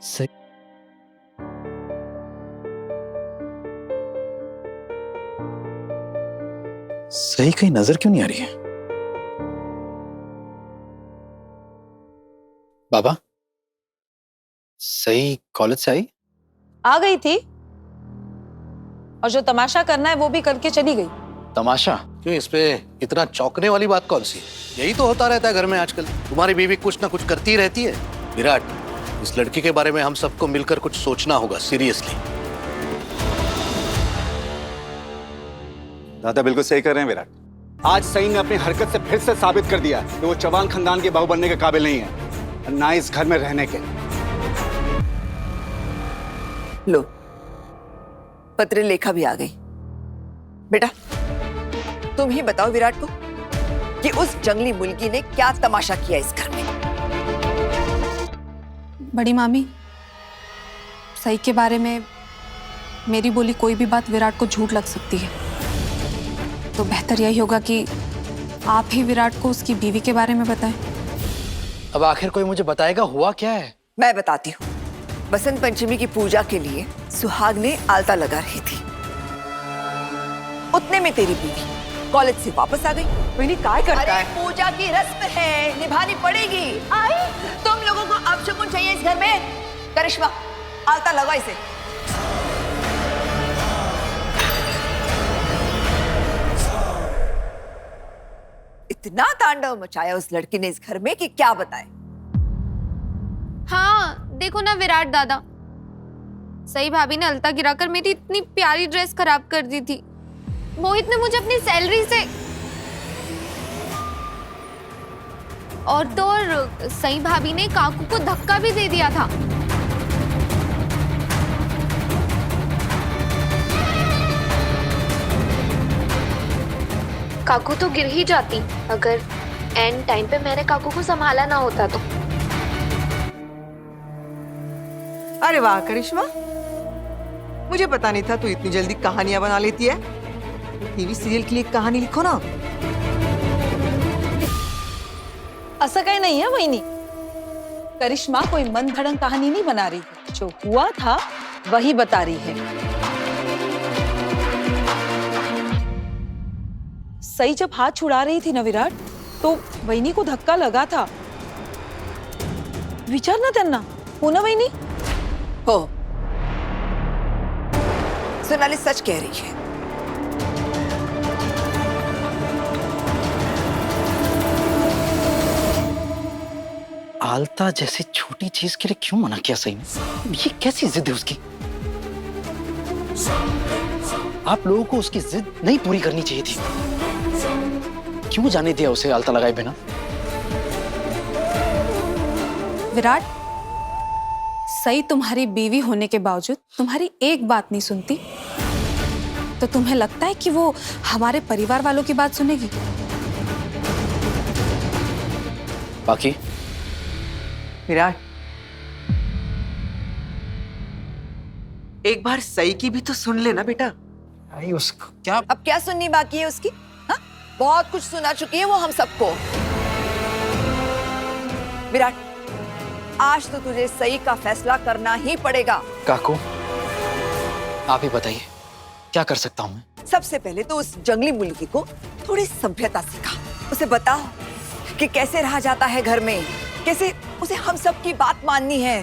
सही सही कहीं नजर क्यों नहीं आ रही है? बाबा, सही कॉलेज से आई? आ गई थी और जो तमाशा करना है वो भी करके चली गई। तमाशा? क्यों, इस पे इतना चौंकने वाली बात कौन सी? यही तो होता रहता है घर में आजकल। तुम्हारी बीवी कुछ ना कुछ करती रहती है। विराट, इस लड़की के बारे में हम सबको मिलकर कुछ सोचना होगा, सीरियसली। दादा बिल्कुल सही कर रहे हैं विराट। आज सई ने अपनी हरकत से फिर से साबित कर दिया कि वो चौहान खानदान की बहू बनने के काबिल नहीं है और ना इस घर में रहने के। लो, पत्र लेखा भी आ गई। बेटा, तुम ही बताओ विराट को कि उस जंगली मुर्गी ने क्या तमाशा किया इस घर में। बड़ी मामी, सई के बारे में मेरी बोली कोई भी बात विराट को झूठ लग सकती है, तो बेहतर यही होगा कि आप ही विराट को उसकी बीवी के बारे में बताएं। अब आखिर कोई मुझे बताएगा हुआ क्या है? मैं बताती हूँ। बसंत पंचमी की पूजा के लिए सुहाग ने आलता लगा रही थी। उतने में तेरी बीवी कॉलेज से वापस आ गई। वही काय करता है? पूजा की रस्म है, निभानी पड़ेगी। आई, तुम लोगों को अब सुकून चाहिए इस घर में। करिश्मा, आलता लगा इसे। इतना तांडव मचाया उस लड़की ने इस घर में कि क्या बताए। हाँ, देखो ना विराट दादा, सई भाभी ने अलता गिराकर मेरी इतनी प्यारी ड्रेस खराब कर दी थी। मोहित ने मुझे अपनी सैलरी से और सई भाभी ने काकू को धक्का भी दे दिया था। काकू तो गिर ही जाती अगर एंड टाइम पे मैंने काकू को संभाला ना होता तो। अरे वाह करिश्मा, मुझे पता नहीं था तू इतनी जल्दी कहानियां बना लेती है। टीवी सीरियल के लिए कहानी लिखो ना। असं काही नहीं है वहिनी, करिश्मा कोई मन धड़न कहानी नहीं बना रही है। जो हुआ था वही बता रही है। सई जब हाथ छुड़ा रही थी ना विराट, तो वहिनी को धक्का लगा था। विचार ना त्यांना, हो ना वहिनी? हो, सोनाली सच कह रही है। आलता जैसी छोटी चीज के लिए क्यों मना किया सही ने? ये कैसी जिद है उसकी? आप लोगों को उसकी जिद नहीं पूरी करनी चाहिए थी। क्यों जाने दिया उसे आलता लगाए बिना? विराट, सई तुम्हारी बीवी होने के बावजूद तुम्हारी एक बात नहीं सुनती, तो तुम्हें लगता है कि वो हमारे परिवार वालों की बात सुनेगी? बाकी विराट, एक बार सई की भी तो सुन लेना बेटा। आई उसको क्या? अब क्या सुननी बाकी है उसकी? हाँ? बहुत कुछ सुना चुकी है वो हम सबको। विराट, आज तो तुझे सई का फैसला करना ही पड़ेगा। काकू, आप ही बताइए क्या कर सकता हूं मैं? सबसे पहले तो उस जंगली मुर्गी को थोड़ी सभ्यता सिखा। उसे बताओ कि कैसे रहा जाता है घर में, कैसे उसे हम सब की बात माननी है।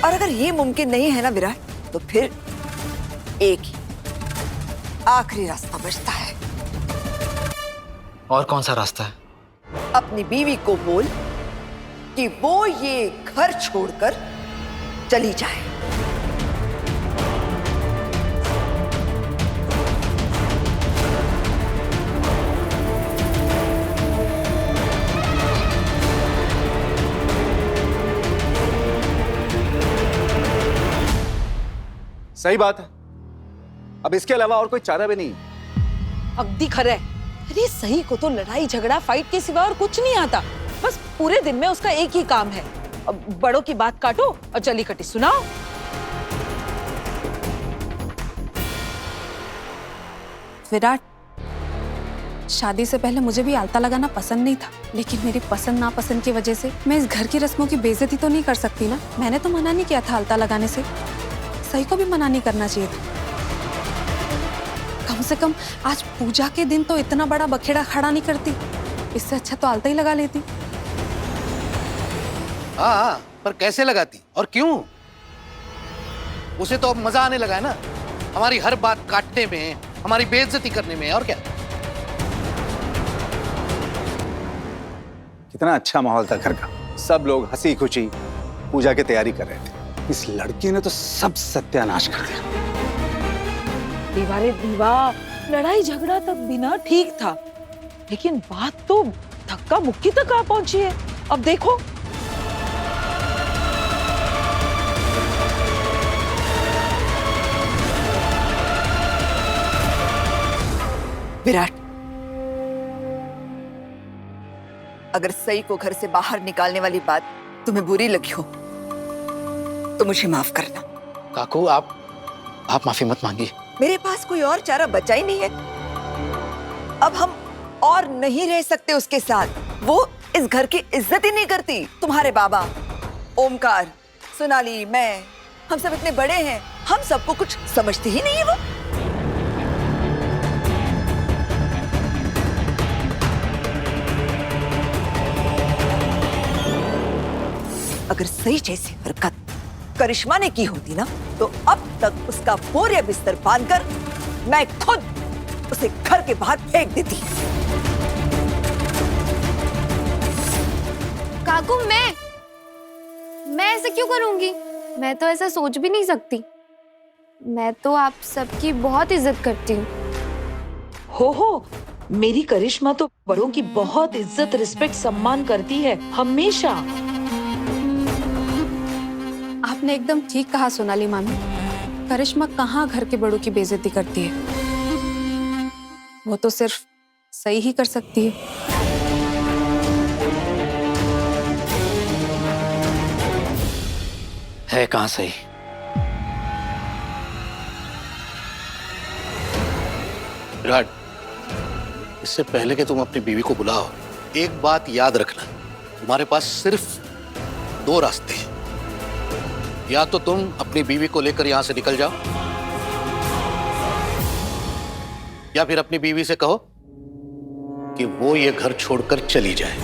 और अगर ये मुमकिन नहीं है ना विराट, तो फिर एक ही आखिरी रास्ता बचता है। और कौन सा रास्ता है? अपनी बीवी को बोल कि वो ये घर छोड़कर चली जाए। सही बात है, अब इसके अलावा और कोई चारा भी नहीं है। अगदी खरं है। अरे सही को तो लड़ाई झगड़ा फाइट के सिवा और कुछ नहीं आता। बस पूरे दिन में उसका एक ही काम है, अब बड़ों की बात काटो और जली कटी सुनाओ। विराट, शादी से पहले मुझे भी आलता लगाना पसंद नहीं था, लेकिन मेरी पसंद नापसंद की वजह से मैं इस घर की रस्मों की बेइज्जती तो नहीं कर सकती ना। मैंने तो मना नहीं किया था अलता लगाने से, सही को भी मना नहीं करना चाहिए था। कम से कम आज पूजा के दिन तो इतना बड़ा बखेड़ा खड़ा नहीं करती, इससे अच्छा तो अलता ही लगा लेती। हाँ, पर कैसे लगाती और क्यों? उसे तो अब मजा आने लगा है ना, हमारी हर बात काटने में, हमारी बेइज्जती करने में, और क्या। कितना अच्छा माहौल था घर का, सब लोग हंसी खुशी पूजा की तैयारी कर रहे थे। इस लड़की ने तो सब सत्यानाश कर दिया। दीवारे दीवा, लड़ाई झगड़ा तक बिना ठीक था, लेकिन बात तो धक्का मुक्की तक आ पहुंची है। अब देखो, विराट, अगर सई को घर से बाहर निकालने वाली बात तुम्हें बुरी लगी हो तो मुझे माफ करना। काकू, आप माफी मत मांगिए। मेरे पास कोई और चारा बचा ही नहीं है। अब हम और नहीं रह सकते उसके साथ। वो इस घर की इज्जत ही नहीं करती। तुम्हारे बाबा, ओमकार, सोनाली, मैं, हम सब इतने बड़े हैं, हम सबको कुछ समझती ही नहीं है वो। अगर सही जैसी हरकत करिश्मा ने की होती ना, तो अब तक उसका बोरिया बिस्तर बांधकर मैं खुद उसे घर के बाहर फेंक देती। काकू, मैं ऐसा क्यों करूंगी? मैं तो ऐसा सोच भी नहीं सकती। मैं तो आप सबकी बहुत इज्जत करती हूँ। हो, मेरी करिश्मा तो बड़ों की बहुत इज्जत, रिस्पेक्ट, सम्मान करती है हमेशा। आपने एकदम ठीक कहा सोनाली मामी, करिश्मा कहाँ घर के बड़ों की बेइज्जती करती है, वो तो सिर्फ सही ही कर सकती है। है कहाँ सही? विराट, इससे पहले कि तुम अपनी बीवी को बुलाओ, एक बात याद रखना, तुम्हारे पास सिर्फ 2 रास्ते हैं। या तो तुम अपनी बीवी को लेकर यहां से निकल जाओ, या फिर अपनी बीवी से कहो कि वो ये घर छोड़कर चली जाए।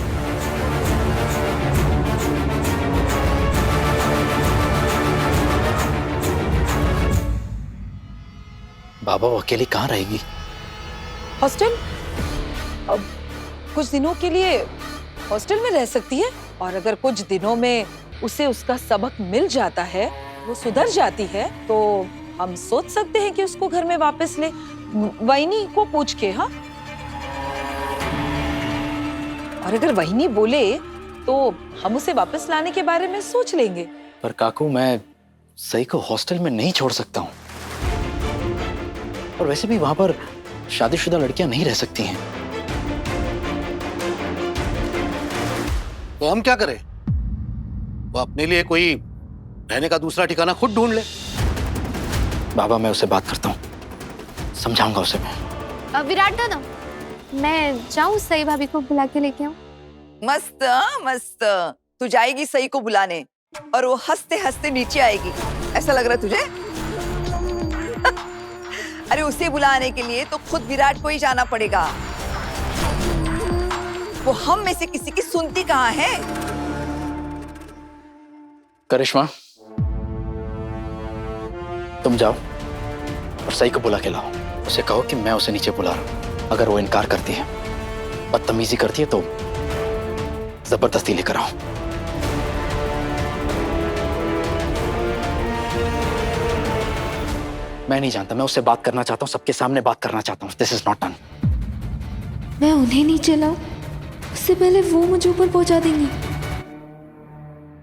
बाबा, वो अकेली कहाँ रहेगी? हॉस्टल? अब कुछ दिनों के लिए हॉस्टल में रह सकती है, और अगर कुछ दिनों में उसे उसका सबक मिल जाता है, वो सुधर जाती है, तो हम सोच सकते हैं कि उसको घर में वापस ले, वहीनी को पूछ के। हाँ, और अगर वहीनी बोले तो हम उसे वापस लाने के बारे में सोच लेंगे। पर काकू, मैं सई को हॉस्टल में नहीं छोड़ सकता हूँ, और वैसे भी वहां पर शादीशुदा लड़कियां नहीं रह सकती हैं। तो हम क्या करें? वो अपने लिए कोई रहने का दूसरा ठिकाना खुद ढूंढ ले। बाबा, मैं उससे बात करता हूँ, समझाऊंगा उसे मैं। विराट दादा, मैं जाऊँ सई भाभी को बुला के लेके आऊँ? मस्त मस्त, तू जाएगी सई को बुलाने और वो हंसते हंसते नीचे आएगी, ऐसा लग रहा है तुझे? अरे उसे बुलाने के लिए तो खुद विराट को ही जाना पड़ेगा। वो हम में से किसी की सुनती कहाँ है? करिश्मा, तुम जाओ और सई को बुला के लाओ। उसे कहो कि मैं उसे नीचे बुला रहा हूं। अगर वो इनकार करती है, बदतमीजी करती है, तो जबरदस्ती लेकर आओ। मैं नहीं जानता, मैं उससे बात करना चाहता हूँ, सबके सामने बात करना चाहता हूँ। This is not done. मैं उन्हें नीचे लाऊं, उससे पहले वो मुझे ऊपर पहुंचा देंगी।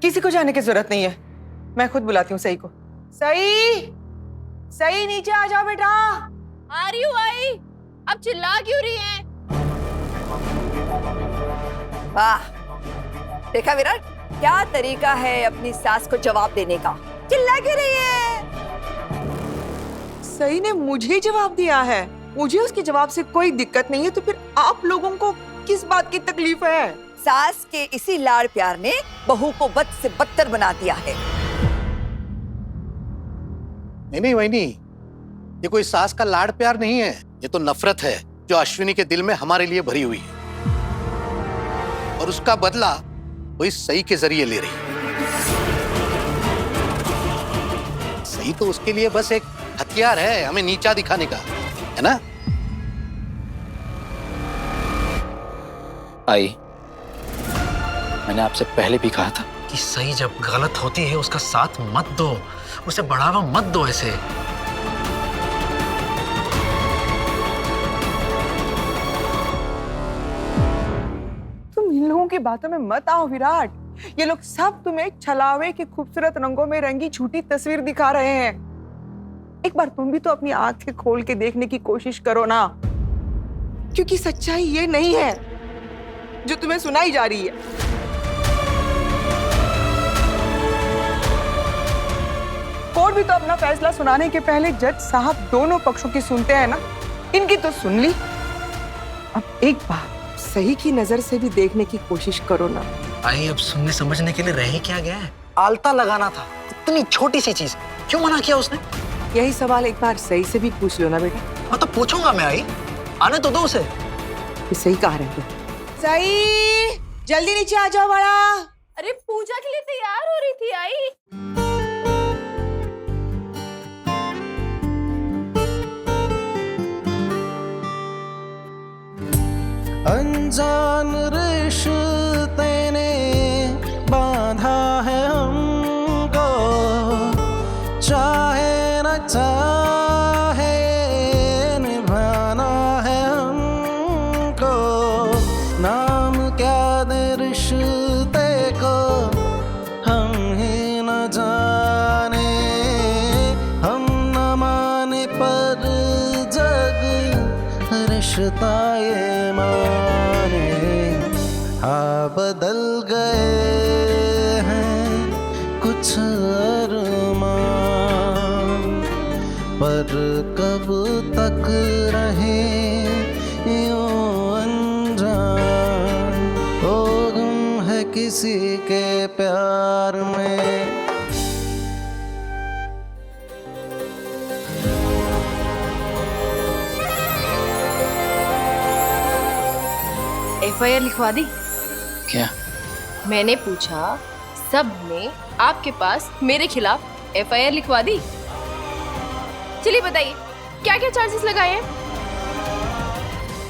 किसी को जाने की जरूरत नहीं है, मैं खुद बुलाती हूँ सई को। सई, सई नीचे आ जाओ बेटा। आ रही हूँ आई। अब चिल्ला क्यों रही हैं? वाह, देखा विराट, क्या तरीका है अपनी सास को जवाब देने का। चिल्ला क्यों रही है? सई ने मुझे जवाब दिया है, मुझे उसके जवाब से कोई दिक्कत नहीं है, तो फिर आप लोगों को किस बात की तकलीफ है? सास के इसी लाड़ प्यार ने बहू को बद से बदतर बना दिया है। नहीं वहीनी, ये कोई सास का लाड़ प्यार नहीं है, ये तो नफरत है जो अश्विनी के दिल में हमारे लिए भरी हुई है, और उसका बदला वो इस सई के जरिए ले रही है। सई तो उसके लिए बस एक हथियार है हमें नीचा दिखाने का, है ना? आई, मैंने आपसे पहले भी कहा था कि सही जब गलत होती है उसका साथ मत दो, उसे बढ़ावा मत दो ऐसे। तुम इन लोगों की बातों में मत आओ विराट। ये लोग सब तुम्हें छलावे की खूबसूरत रंगों में रंगी छूटी तस्वीर दिखा रहे हैं। एक बार तुम भी तो अपनी आंखें खोल के देखने की कोशिश करो ना, क्योंकि सच्चाई ये नहीं है जो तुम्हें सुनाई जा रही है। कोर्ट भी तो अपना फैसला सुनाने के पहले जज साहब दोनों पक्षों की सुनते हैं ना, इनकी तो सुन ली। अब एक बार सही की नजर से भी देखने की कोशिश करो ना। आई, अब सुनने समझने के लिए रह क्या गया है? आलता लगाना था, इतनी छोटी सी चीज, क्यों मना किया उसने? यही सवाल एक बार सही से भी पूछ लो ना बेटा। हाँ तो पूछूंगा मैं आई, आने तो दो उसे। ये सही कहा रहे थे। सही, जल्दी नीचे आ जाओ बड़ा। अरे पूजा के लिए तैयार हो रही थी आई। अनजान रिश्ते ने बांधा है हमको, चाहे न चाहे निभाना है हमको। नाम क्या दे रिश्ते को हम ही न जाने, हम न माने पर जग रिश्ता ये माने। हाँ बदल गए हैं कुछ अरमान, पर कब तक रहे यूं अनजान। हो गुम है किसी के प्यार में। एफआईआर लिखवा दी? क्या? मैंने पूछा, सब ने आपके पास मेरे खिलाफ एफआईआर लिखवा दी? चलिए बताइए, क्या क्या चार्जेस लगाए हैं?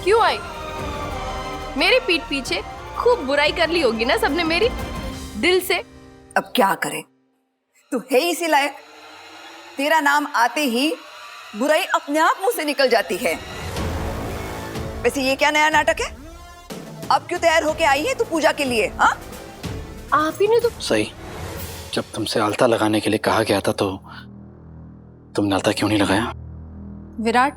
क्यों आई? मेरे पीठ पीछे खूब बुराई कर ली होगी ना सबने मेरी, दिल से। अब क्या करें, तू है ही इसी लायक। तेरा नाम आते ही बुराई अपने आप मुंह से निकल जाती है। वैसे ये क्या नया नाटक है? अब क्यों तैयार होके आई है तू पूजा के लिए? हाँ, आप ही ने तो। सही, जब तुमसे आलता लगाने के लिए कहा गया था तो तुमने आलता क्यों नहीं लगाया? विराट,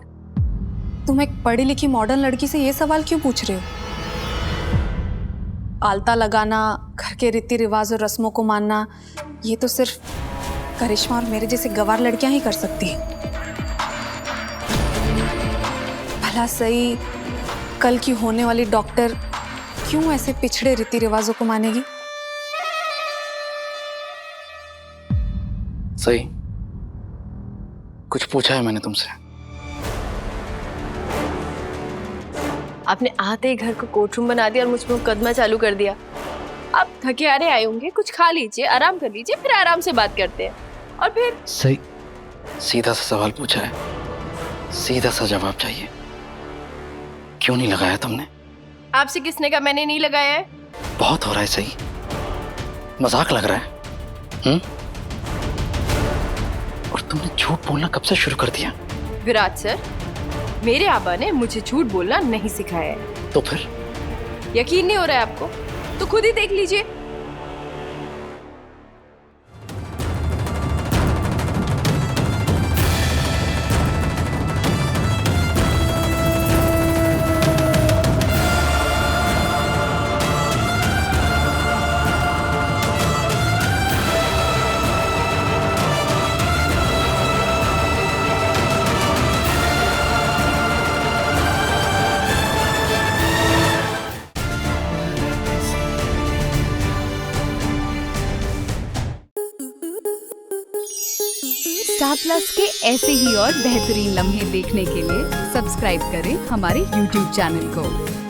तुम एक पढ़ी लिखी मॉडर्न लड़की से ये सवाल क्यों पूछ रहे हो? आलता लगाना, घर के रीति रिवाज और रस्मों को मानना, ये तो सिर्फ करिश्मा और मेरे जैसे गंवार लड़कियां ही कर सकती हैं। भला सही कल की होने वाली डॉक्टर क्यों ऐसे पिछड़े रीति रिवाजों को मानेगी? सही, कुछ पूछा है मैंने तुमसे? आपने आते ही घर को कोर्टरूम बना दिया और मुझ पर मुकदमा चालू कर दिया। आप थके हारे आए होंगे, कुछ खा लीजिए, आराम कर लीजिए, फिर आराम से बात करते हैं। और फिर सही, सीधा सा सवाल पूछा है, सीधा सा जवाब चाहिए। क्यों नहीं लगाया तुमने? आपसे किसने कहा मैंने नहीं लगाया है? बहुत हो रहा है सही, मजाक लग रहा है। और तुमने झूठ बोलना कब से शुरू कर दिया? विराट सर, मेरे आबा ने मुझे झूठ बोलना नहीं सिखाया है। तो फिर? यकीन नहीं हो रहा है आपको? तो खुद ही देख लीजिए। स्टार प्लस के ऐसे ही और बेहतरीन लम्हे देखने के लिए सब्सक्राइब करें हमारे YouTube चैनल को।